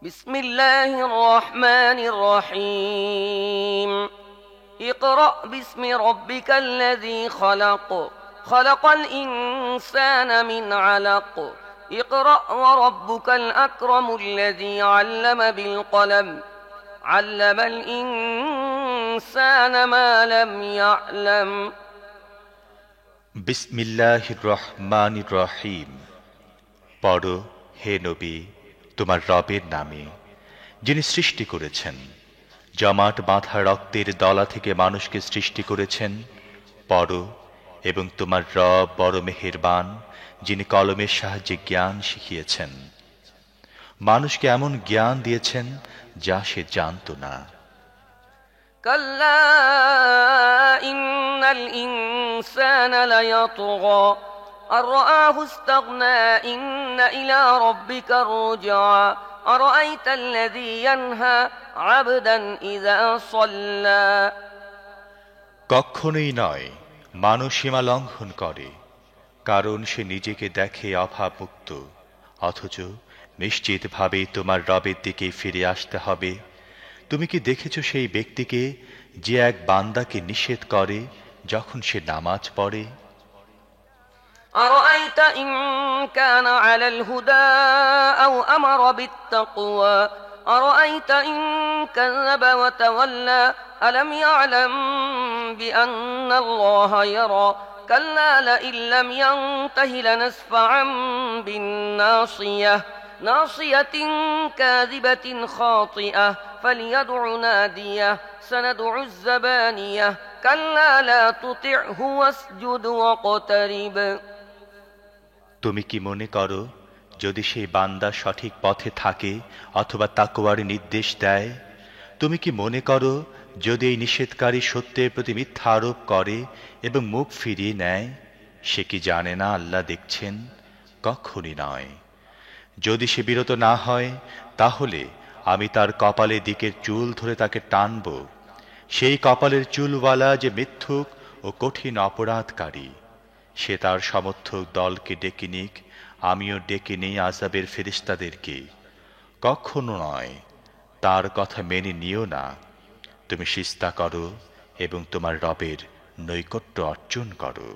بسم الله الرحمن الرحيم اقرأ باسم ربك الذي خلق خلق الإنسان من علق اقرأ وربك الأكرم الذي علم بالقلم علم الإنسان ما لم يعلم বিসমিল্লাহির রহমানির রহিম। পড়ো হে নবী তোমার রবের নামে, যিনি সৃষ্টি করেছেন, জমাট বাঁধা রক্তের দলা থেকে মানুষকে সৃষ্টি করেছেন। পড়ো এবং তোমার রব বড় মেহেরবান, যিনি কলমের সাহায্যে জ্ঞান শিখিয়েছেন, মানুষকে এমন জ্ঞান দিয়েছেন যা সে জানত না। كلا إن الإنسان ليطغى أن رآه استغنى إن إلى ربك الرجعى أرأيت الذي ينهى عبدا إذا صلى কখনোই নয়, মানুষ সীমা লঙ্ঘন করে, কারণ সে নিজেকে দেখে অভাবমুক্ত, অথচ নিশ্চিতভাবে তোমার রবের দিকে ফিরে আসতে হবে। তুমি কি দেখেছ সেই ব্যক্তিকে যে এক বান্দাকে নিষেধ করে যখন সে নামাজ পড়ে? أرأيت إن كان على الهدى أو أمر بالتقوى أرأيت إن كذب وتولى ألم يعلم بأن الله يرى كلا لئن لم ينته لنسفعا بالناصية ناصية كاذبة خاطئة فليدع ناديه سندع الزبانية كلا لا تطعه واسجد واقترب তুমি কি মনে করো যদি সেই বান্দা সঠিক পথে থাকে অথবা তাকওয়ার নির্দেশ দেয়? তুমি কি মনে করো যদি এই নিষেধকারী সত্যের প্রতি মিথ্যা আরোপ করে এবং মুখ ফিরিয়ে নেয়, সে কি জানে না আল্লাহ দেখছেন? কখনই নয়। যদি সে বিরত না হয়, তাহলে আমি তার কপালের দিকের চুল ধরে তাকে টানব। সেই কপালের চুলওয়ালা যে মিথ্যুক ও কঠিন অপরাধকারী, সে তার সমর্থক দলকে ডেকে নিক, আমিও ডেকে নেই আযাবের ফেরেশতাদেরকে। কখনো নয়, তার কথা মেনে নিও না। তুমি সিজদা করো এবং তোমার রবের নৈকট্য অর্জন করো।